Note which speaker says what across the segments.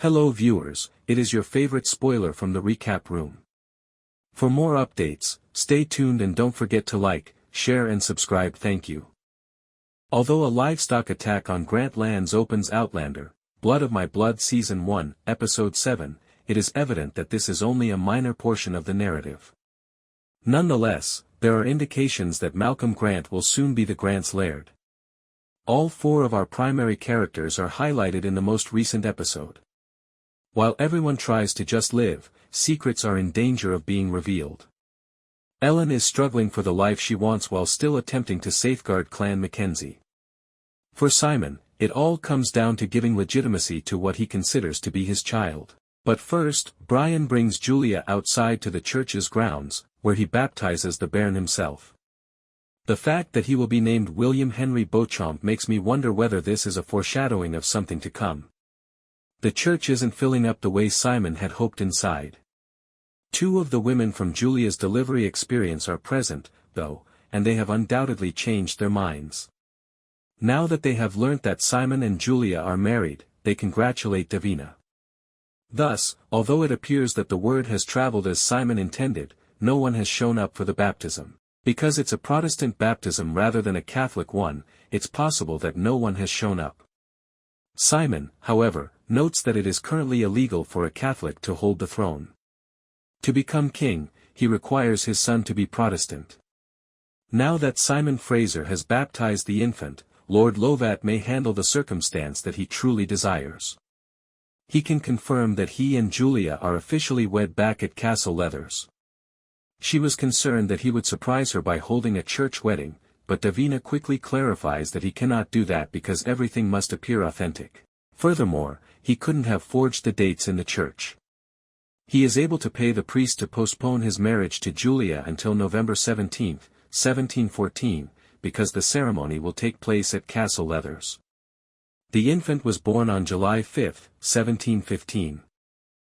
Speaker 1: Hello viewers, it is your favorite spoiler from the recap room. For more updates, stay tuned and don't forget to like, share and subscribe. Thank you. Although a livestock attack on Grant lands opens Outlander, Blood of My Blood Season 1, Episode 7, it is evident that this is only a minor portion of the narrative. Nonetheless, there are indications that Malcolm Grant will soon be the Grant's laird. All four of our primary characters are highlighted in the most recent episode. While everyone tries to just live, secrets are in danger of being revealed. Ellen is struggling for the life she wants while still attempting to safeguard Clan MacKenzie. For Simon, it all comes down to giving legitimacy to what he considers to be his child. But first, Brian brings Julia outside to the church's grounds, where he baptizes the bairn himself. The fact that he will be named William Henry Beauchaump makes me wonder whether this is a foreshadowing of something to come. The church isn't filling up the way Simon had hoped inside. Two of the women from Julia's delivery experience are present, though, and they have undoubtedly changed their minds. Now that they have learnt that Simon and Julia are married, they congratulate Davina. Thus, although it appears that the word has traveled as Simon intended, no one has shown up for the baptism. Because it's a Protestant baptism rather than a Catholic one, it's possible that no one has shown up. Simon, however, notes that it is currently illegal for a Catholic to hold the throne. To become king, he requires his son to be Protestant. Now that Simon Fraser has baptized the infant, Lord Lovat may handle the circumstance that he truly desires. He can confirm that he and Julia are officially wed back at Castle Leathers. She was concerned that he would surprise her by holding a church wedding, but Davina quickly clarifies that he cannot do that because everything must appear authentic. Furthermore, he couldn't have forged the dates in the church. He is able to pay the priest to postpone his marriage to Julia until November 17, 1714, because the ceremony will take place at Castle Leathers. The infant was born on July 5, 1715.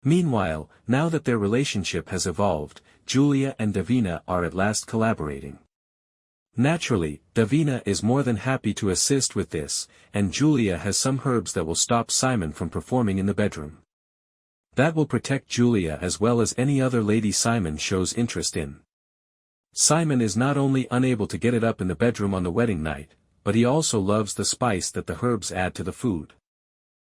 Speaker 1: Meanwhile, now that their relationship has evolved, Julia and Davina are at last collaborating. Naturally, Davina is more than happy to assist with this, and Julia has some herbs that will stop Simon from performing in the bedroom. That will protect Julia as well as any other lady Simon shows interest in. Simon is not only unable to get it up in the bedroom on the wedding night, but he also loves the spice that the herbs add to the food.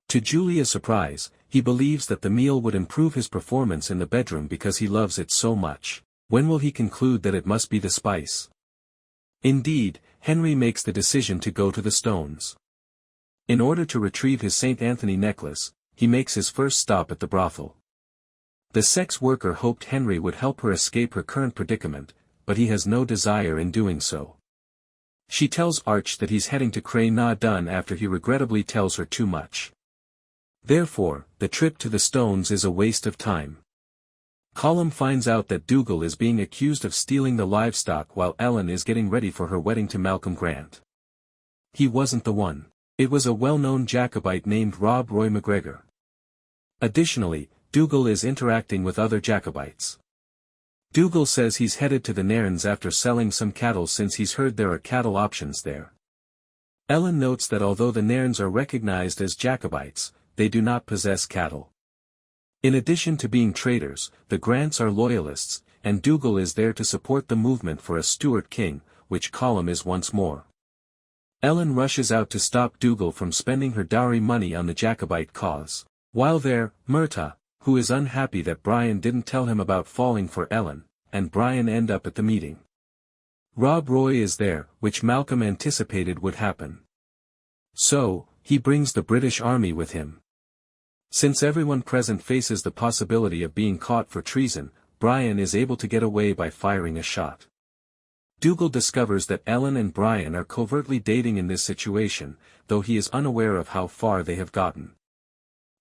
Speaker 1: To Julia's surprise, he believes that the meal would improve his performance in the bedroom because he loves it so much. When will he conclude that it must be the spice? Indeed, Henry makes the decision to go to the stones. In order to retrieve his St. Anthony necklace, he makes his first stop at the brothel. The sex worker hoped Henry would help her escape her current predicament, but he has no desire in doing so. She tells Arch that he's heading to Cray Na Dun after he regrettably tells her too much. Therefore, the trip to the stones is a waste of time. Colum finds out that Dougal is being accused of stealing the livestock while Ellen is getting ready for her wedding to Malcolm Grant. He wasn't the one. It was a well-known Jacobite named Rob Roy McGregor. Additionally, Dougal is interacting with other Jacobites. Dougal says he's headed to the Nairns after selling some cattle since he's heard there are cattle options there. Ellen notes that although the Nairns are recognized as Jacobites, they do not possess cattle. In addition to being traders, the Grants are loyalists, and Dougal is there to support the movement for a Stuart king, which Colum is once more. Ellen rushes out to stop Dougal from spending her dowry money on the Jacobite cause. While there, Murtagh, who is unhappy that Brian didn't tell him about falling for Ellen, and Brian end up at the meeting. Rob Roy is there, which Malcolm anticipated would happen. So, he brings the British army with him. Since everyone present faces the possibility of being caught for treason, Brian is able to get away by firing a shot. Dougal discovers that Ellen and Brian are covertly dating in this situation, though he is unaware of how far they have gotten.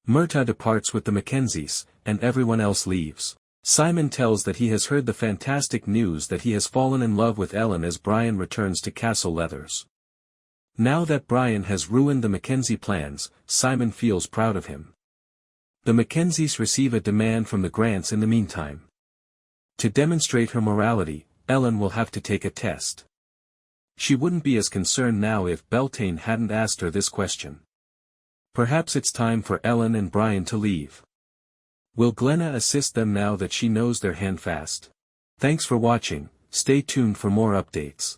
Speaker 1: Murtagh departs with the Mackenzies, and everyone else leaves. Simon tells that he has heard the fantastic news that he has fallen in love with Ellen as Brian returns to Castle Leathers. Now that Brian has ruined the Mackenzie plans, Simon feels proud of him. The Mackenzies receive a demand from the Grants in the meantime. To demonstrate her morality, Ellen will have to take a test. She wouldn't be as concerned now if Beltane hadn't asked her this question. Perhaps it's time for Ellen and Brian to leave. Will Glenna assist them now that she knows they're handfast? Thanks for watching, stay tuned for more updates.